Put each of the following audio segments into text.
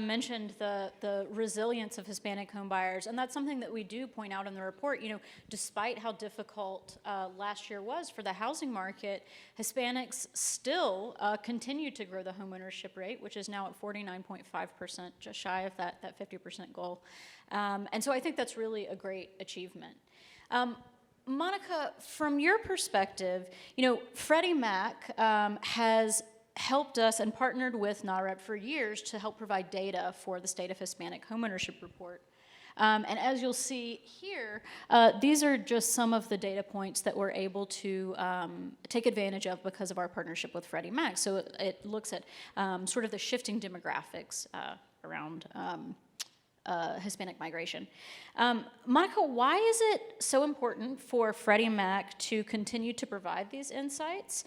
mentioned the resilience of Hispanic home buyers, and that's something that we do point out in the report. You know, despite how difficult last year was for the housing market, Hispanics still continue to grow the homeownership rate, which is now at 49.5%, just shy of that 50% goal. And so I think that's really a great achievement. Monica, from your perspective, you know, Freddie Mac has helped us and partnered with NAHREP for years to help provide data for the State of Hispanic Homeownership Report. And as you'll see here, these are just some of the data points that we're able to take advantage of because of our partnership with Freddie Mac. So it looks at sort of the shifting demographics around Hispanic migration. Monica, why is it so important for Freddie Mac to continue to provide these insights?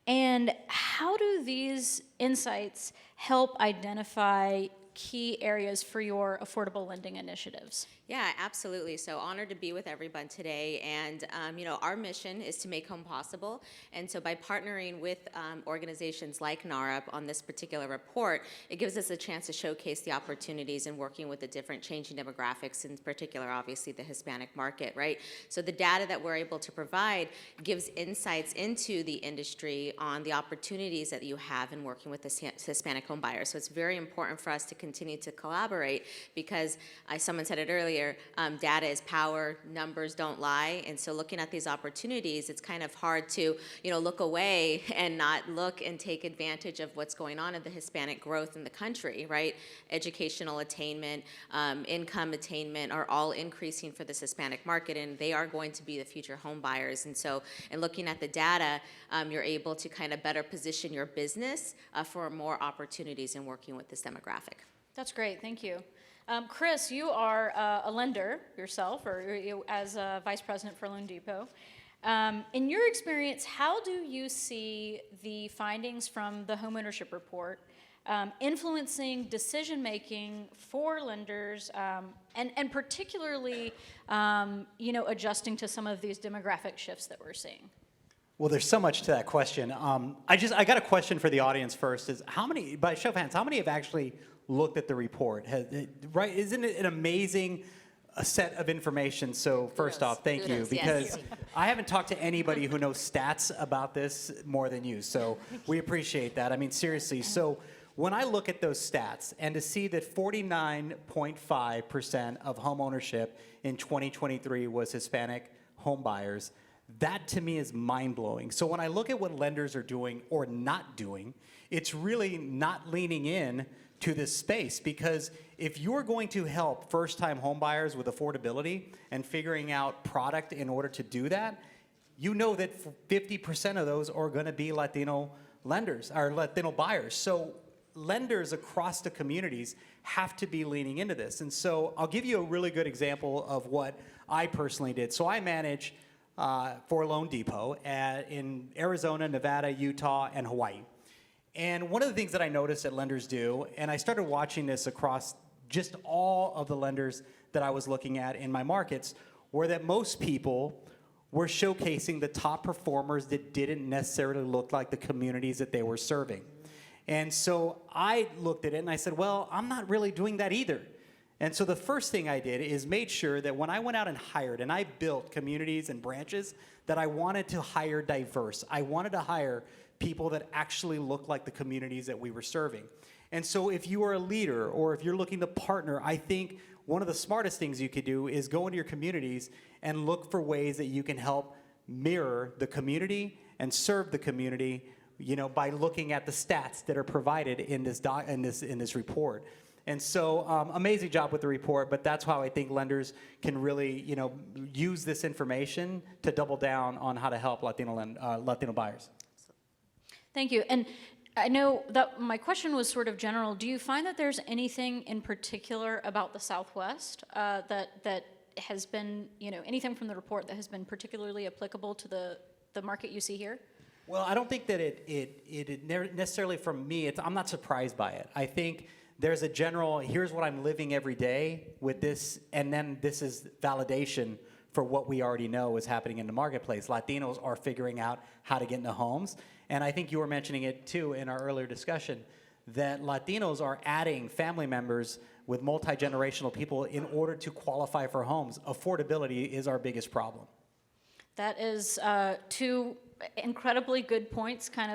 And how do these insights help identify key areas for your affordable lending initiatives? Yeah, absolutely. So honored to be with everyone today. And, you know, our mission is to make home possible. And so by partnering with organizations like NAHREP on this particular report, it gives us a chance to showcase the opportunities in working with the different changing demographics, in particular, obviously, the Hispanic market, right? So the data that we're able to provide gives insights into the industry on the opportunities that you have in working with the Hispanic home buyers. So it's very important for us to continue to collaborate because, someone said it earlier, data is power, numbers don't lie, and so looking at these opportunities, it's kind of hard to, you know, look away and not look and take advantage of what's going on in the Hispanic growth in the country, right? Educational attainment, income attainment are all increasing for this Hispanic market, and they are going to be the future home buyers. And so, in looking at the data, you're able to kind of better position your business for more opportunities in working with this demographic. That's great, thank you. Chris, you are a lender yourself, or you, as a vice president for Loan Depot. In your experience, how do you see the findings from the homeownership report influencing decision-making for lenders, and particularly, you know, adjusting to some of these demographic shifts that we're seeing? Well, there's so much to that question. I got a question for the audience first. Is how many, by show of hands, how many have actually looked at the report? Right? Isn't it an amazing set of information? So first off, thank you, because I haven't talked to anybody who knows stats about this more than you. So we appreciate that. I mean, seriously. So when I look at those stats and to see that 49.5% of home ownership in 2023 was Hispanic home buyers, that to me is mind-blowing. So when I look at what lenders are doing or not doing, it's really not leaning in to this space, because if you're going to help first-time home buyers with affordability and figuring out product in order to do that, you know that 50% of those are going to be Latino lenders or Latino buyers. So lenders across the communities have to be leaning into this. And so I'll give you a really good example of what I personally did. So I manage for Loan Depot in Arizona, Nevada, Utah, and Hawaii. And one of the things that I noticed that lenders do, and I started watching this across just all of the lenders that I was looking at in my markets, were that most people were showcasing the top performers that didn't necessarily look like the communities that they were serving. And so I looked at it and I said, well, I'm not really doing that either. And so the first thing I did is made sure that when I went out and hired, and I built communities and branches, that I wanted to hire diverse. I wanted to hire people that actually look like the communities that we were serving. And so if you are a leader or if you're looking to partner, I think one of the smartest things you could do is go into your communities and look for ways that you can help mirror the community and serve the community, you know, by looking at the stats that are provided in this report. And so amazing job with the report, but that's how I think lenders can really, you know, use this information to double down on how to help Latino buyers. Thank you. And I know that my question was sort of general. Do you find that there's anything in particular about the Southwest that has been, you know, anything from the report that has been particularly applicable to the market you see here? Well, I don't think that it necessarily from me, I'm not surprised by it. I think there's a general, here's what I'm living every day with this, and then this is validation for what we already know is happening in the marketplace. Latinos are figuring out how to get into homes. And I think you were mentioning it too in our earlier discussion, that Latinos are adding family members with multi-generational people in order to qualify for homes. Affordability is our biggest problem. That is two incredibly good points kind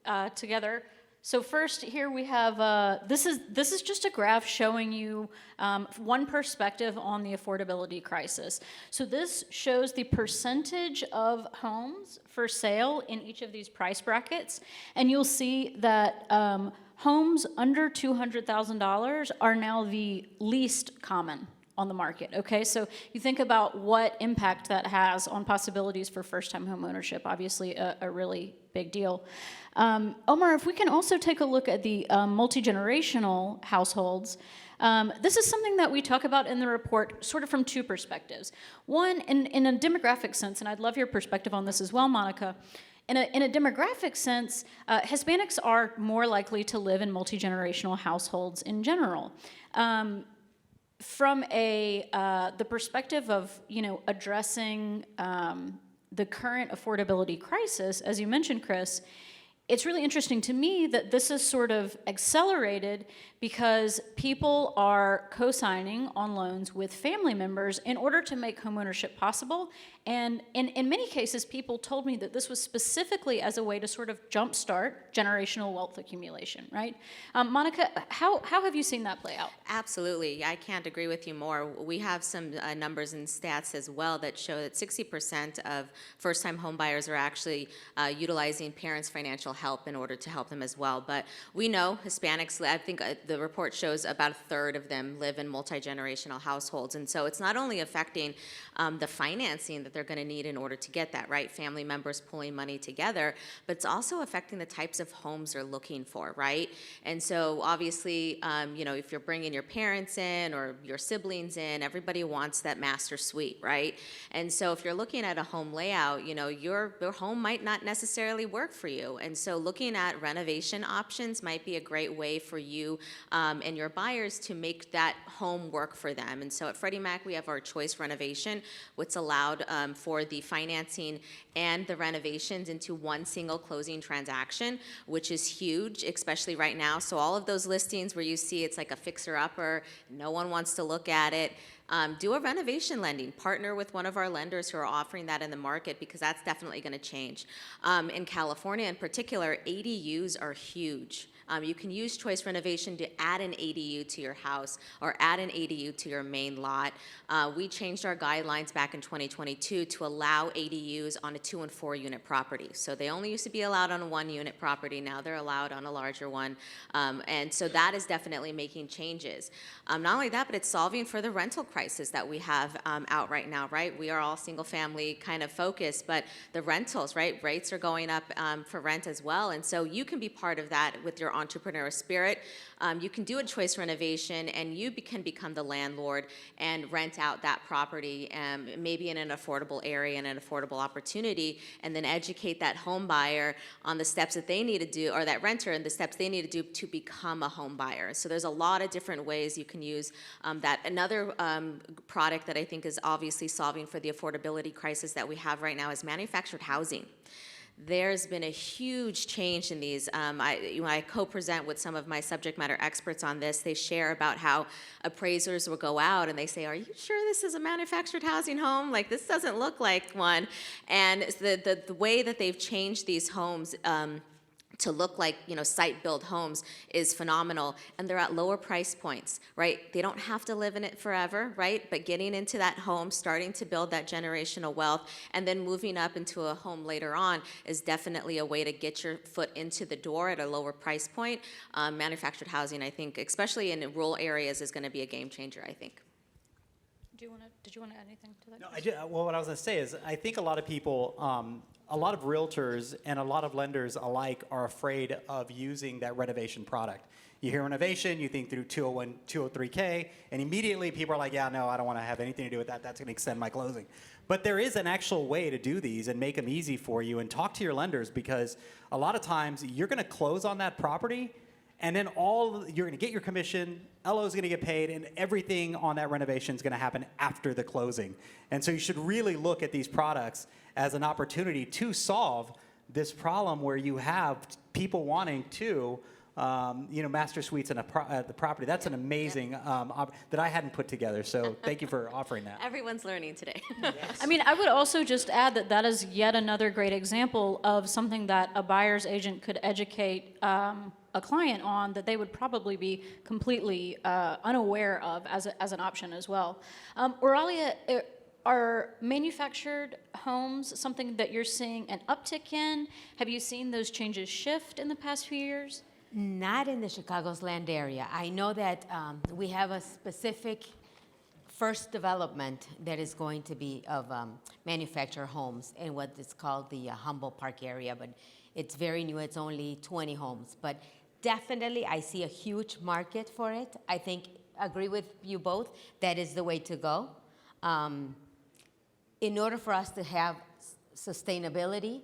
of together. So first here we have, this is just a graph showing you one perspective on the affordability crisis. So this shows the percentage of homes for sale in each of these price brackets. And you'll see that homes under $200,000 are now the least common on the market, okay? So you think about what impact that has on possibilities for first-time home ownership, obviously a really big deal. Omar, if we can also take a look at the multi-generational households, this is something that we talk about in the report sort of from two perspectives. One, in a demographic sense, and I'd love your perspective on this as well, Monica. In a demographic sense, Hispanics are more likely to live in multi-generational households in general. From the perspective of, addressing the current affordability crisis, as you mentioned, Chris, it's really interesting to me that this is sort of accelerated because people are co-signing on loans with family members in order to make homeownership possible. And in many cases, people told me that this was specifically as a way to sort of jumpstart generational wealth accumulation, right? Monica, how have you seen that play out? Absolutely. I can't agree with you more. We have some numbers and stats as well that show that 60% of first-time home buyers are actually utilizing parents' financial help in order to help them as well. But we know Hispanics, I think the report shows about a third of them live in multi-generational households. And so it's not only affecting the financing that they're going to need in order to get that, right? Family members pulling money together, but it's also affecting the types of homes they're looking for, right? And so obviously, if you're bringing your parents in or your siblings in, everybody wants that master suite, right? And so if you're looking at a home layout, your home might not necessarily work for you. And so looking at renovation options might be a great way for you and your buyers to make that home work for them. And so at Freddie Mac, we have our choice renovation, which allowed for the financing and the renovations into one single closing transaction, which is huge, especially right now. So all of those listings where you see it's like a fixer-upper, no one wants to look at it, do a renovation lending. Partner with one of our lenders who are offering that in the market because that's definitely going to change. In California in particular, ADUs are huge. You can use choice renovation to add an ADU to your house or add an ADU to your main lot. We changed our guidelines back in 2022 to allow ADUs on a 2 and 4 unit property. So they only used to be allowed on a 1 unit property. Now they're allowed on a larger one. And so that is definitely making changes. Not only that, but it's solving for the rental crisis that we have out right now, right? We are all single family kind of focused, but the rentals, right? Rates are going up for rent as well. And so you can be part of that with your entrepreneurial spirit. You can do a choice renovation and you can become the landlord and rent out that property, maybe in an affordable area and an affordable opportunity, and then educate that home buyer on the steps that they need to do, or that renter and the steps they need to do to become a home buyer. So there's a lot of different ways you can use that. Another product that I think is obviously solving for the affordability crisis that we have right now is manufactured housing. There's been a huge change in these. When I co-present with some of my subject matter experts on this, they share about how appraisers will go out and they say, "Are you sure this is a manufactured housing home? Like, this doesn't look like one." And the way that they've changed these homes to look like, site-built homes is phenomenal, and they're at lower price points, right? They don't have to live in it forever, right? But getting into that home, starting to build that generational wealth, and then moving up into a home later on is definitely a way to get your foot into the door at a lower price point. Manufactured housing, I think, especially in rural areas, is going to be a game changer, I think. Did you want to add anything to that? No, well, what I was going to say is I think a lot of people, a lot of realtors and a lot of lenders alike are afraid of using that renovation product. You hear renovation, you think through 201, 203K, and immediately people are like, yeah, no, I don't want to have anything to do with that. That's going to extend my closing. But there is an actual way to do these and make them easy for you, and talk to your lenders, because a lot of times you're going to close on that property, and then you're going to get your commission, LO is going to get paid, and everything on that renovation is going to happen after the closing. And so you should really look at these products as an opportunity to solve this problem where you have people wanting to master suites and the property. That's an amazing that I hadn't put together. So thank you for offering that. Everyone's learning today. I mean, I would also just add that that is yet another great example of something that a buyer's agent could educate a client on that they would probably be completely unaware of as an option as well. Oralia, are manufactured homes something that you're seeing an uptick in? Have you seen those changes shift in the past few years? Not in the Chicago's land area. I know that we have a specific first development that is going to be of manufactured homes in what is called the Humboldt Park area, but it's very new. It's only 20 homes. But definitely, I see a huge market for it. I agree with you both. That is the way to go. In order for us to have sustainability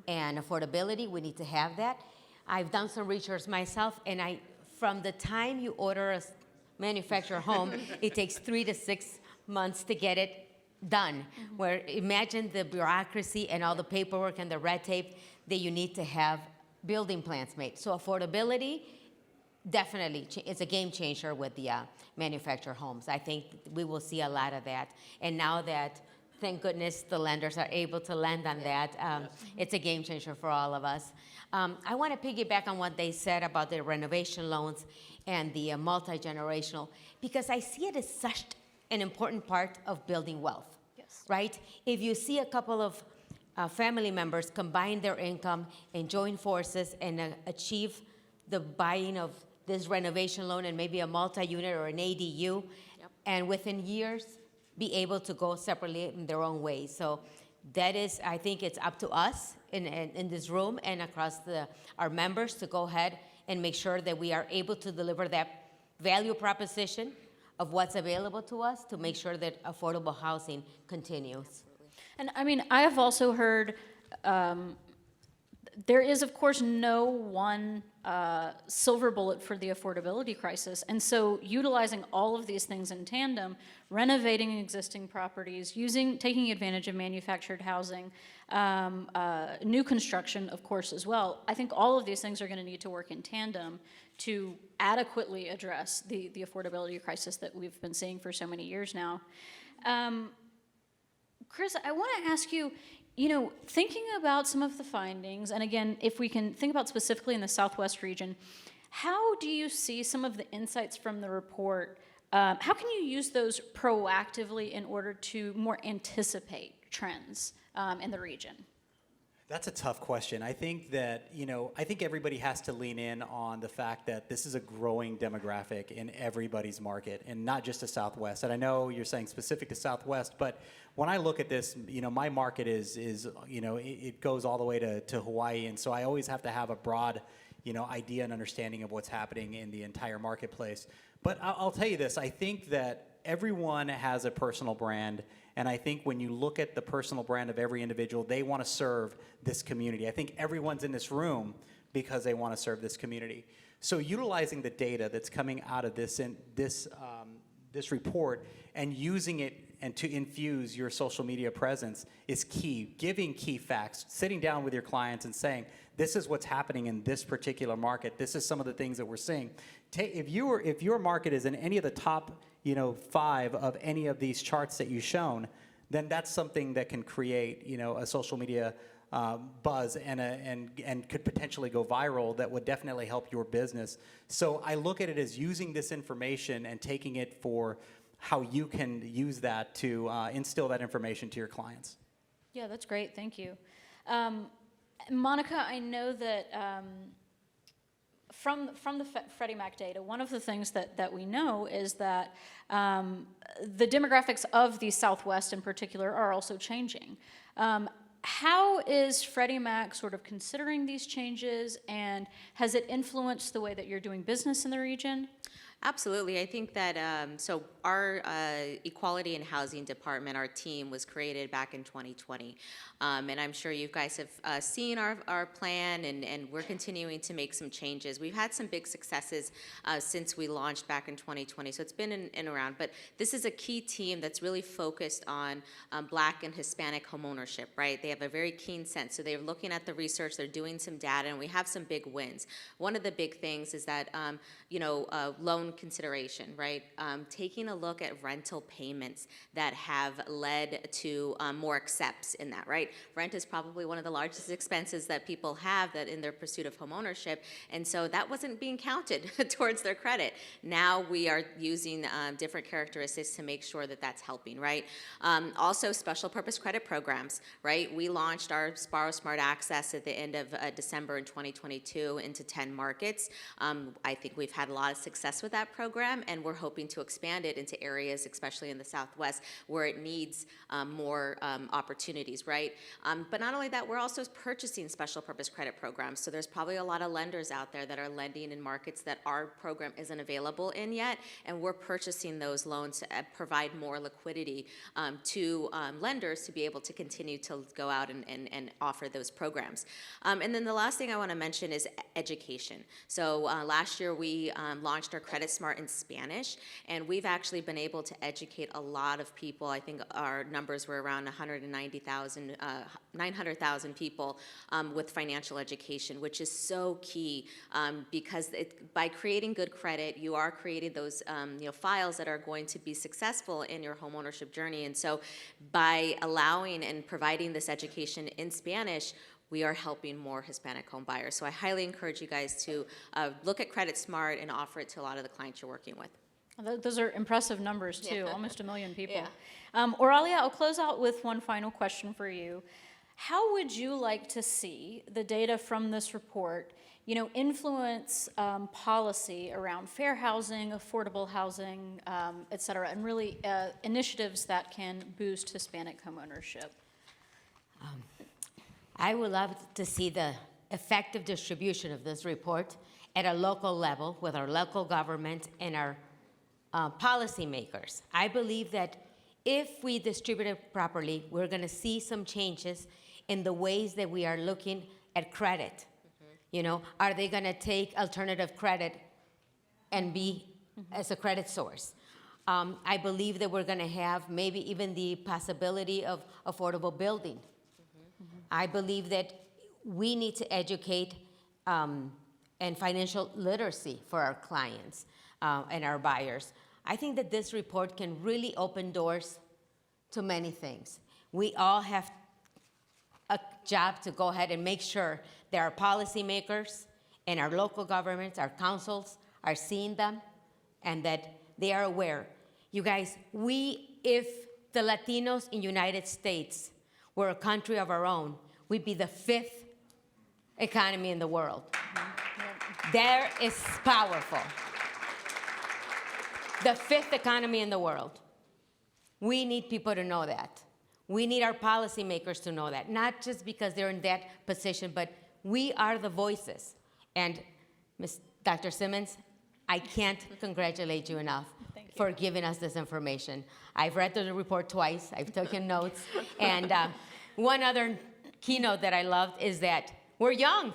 and affordability, we need to have that. I've done some research myself, and from the time you order a manufactured home, it takes 3 to 6 months to get it done. Where imagine the bureaucracy and all the paperwork and the red tape that you need to have building plans made. So affordability, definitely, it's a game changer with the manufactured homes. I think we will see a lot of that. And now that, thank goodness, the lenders are able to lend on that, it's a game changer for all of us. I want to piggyback on what they said about the renovation loans and the multi-generational, because I see it as such an important part of building wealth, right? If you see a couple of family members combine their income and join forces and achieve the buying of this renovation loan and maybe a multi-unit or an ADU, and within years be able to go separately in their own ways. So that is, I think it's up to us in this room and across our members to go ahead and make sure that we are able to deliver that value proposition of what's available to us to make sure that affordable housing continues. And I mean, I have also heard there is, of course, no one silver bullet for the affordability crisis. And so utilizing all of these things in tandem, renovating existing properties, taking advantage of manufactured housing, new construction, of course, as well. I think all of these things are going to need to work in tandem to adequately address the affordability crisis that we've been seeing for so many years now. Chris, I want to ask you, thinking about some of the findings, and again, if we can think about specifically in the Southwest region, how do you see some of the insights from the report? How can you use those proactively in order to more anticipate trends in the region? That's a tough question. I think that, I think everybody has to lean in on the fact that this is a growing demographic in everybody's market and not just the Southwest. And I know you're saying specific to Southwest, but when I look at this, my market is it goes all the way to Hawaii. And so I always have to have a broad, idea and understanding of what's happening in the entire marketplace. But I'll tell you this, I think that everyone has a personal brand. And I think when you look at the personal brand of every individual, they want to serve this community. I think everyone's in this room because they want to serve this community. So utilizing the data that's coming out of this report and using it and to infuse your social media presence is key. Giving key facts, sitting down with your clients and saying, this is what's happening in this particular market. This is some of the things that we're seeing. If your market is in any of the top 5 of any of these charts that you've shown, then that's something that can create, a social media buzz and could potentially go viral that would definitely help your business. So I look at it as using this information and taking it for how you can use that to instill that information to your clients. Yeah, that's great. Thank you. Monica, I know that from the Freddie Mac data, one of the things that we know is that the demographics of the Southwest in particular are also changing. How is Freddie Mac sort of considering these changes, and has it influenced the way that you're doing business in the region? Absolutely. I think that, so our Equality and Housing Department, our team, was created back in 2020. And I'm sure you guys have seen our plan, and we're continuing to make some changes. We've had some big successes since we launched back in 2020, so it's been in and around. But this is a key team that's really focused on Black and Hispanic homeownership, right? They have a very keen sense. So they're looking at the research, they're doing some data, and we have some big wins. One of the big things is that, loan consideration, right? Taking a look at rental payments that have led to more accepts in that, right? Rent is probably one of the largest expenses that people have that in their pursuit of homeownership, and so that wasn't being counted towards their credit. Now we are using different characteristics to make sure that that's helping, right? Also, special purpose credit programs, right? We launched our Borrow Smart Access at the end of December in 2022 into 10 markets. I think we've had a lot of success with that program, and we're hoping to expand it into areas, especially in the Southwest, where it needs more opportunities, right? But not only that, we're also purchasing special purpose credit programs. So there's probably a lot of lenders out there that are lending in markets that our program isn't available in yet, and we're purchasing those loans to provide more liquidity to lenders to be able to continue to go out and offer those programs. And then the last thing I want to mention is education. So last year we launched our Credit Smart in Spanish, and we've actually been able to educate a lot of people. I think our numbers were around 900,000 people with financial education, which is so key because by creating good credit, you are creating those files that are going to be successful in your homeownership journey. And so by allowing and providing this education in Spanish, we are helping more Hispanic home buyers. So I highly encourage you guys to look at Credit Smart and offer it to a lot of the clients you're working with. Those are impressive numbers, too, Yeah. almost 1 million people. Yeah. Oralia, I'll close out with one final question for you. How would you like to see the data from this report, influence policy around fair housing, affordable housing, et cetera, and really initiatives that can boost Hispanic homeownership? I would love to see the effective distribution of this report at a local level with our local government and our policymakers. I believe that if we distribute it properly, we're going to see some changes in the ways that we are looking at credit. Are they going to take alternative credit and be as a credit source? I believe that we're going to have maybe even the possibility of affordable building. I believe that we need to educate and financial literacy for our clients and our buyers. I think that this report can really open doors to many things. We all have a job to go ahead and make sure that our policymakers and our local governments, our councils, are seeing them and that they are aware. You guys, if the Latinos in United States were a country of our own, we'd be the 5th economy in the world. There is powerful. The 5th economy in the world. We need people to know that. We need our policymakers to know that, not just because they're in that position, but we are the voices. And Dr. Simmons, I can't congratulate you enough for giving us this information. I've read the report twice. I've taken notes. And one other keynote that I loved is that we're young.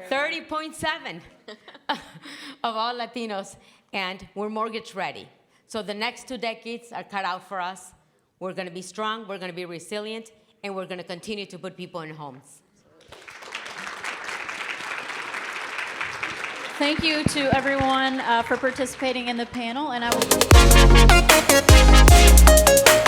30.7 of all Latinos, and we're mortgage ready. So the next 2 decades are cut out for us. We're going to be strong, we're going to be resilient, and we're going to continue to put people in homes. Thank you to everyone for participating in the panel, and I will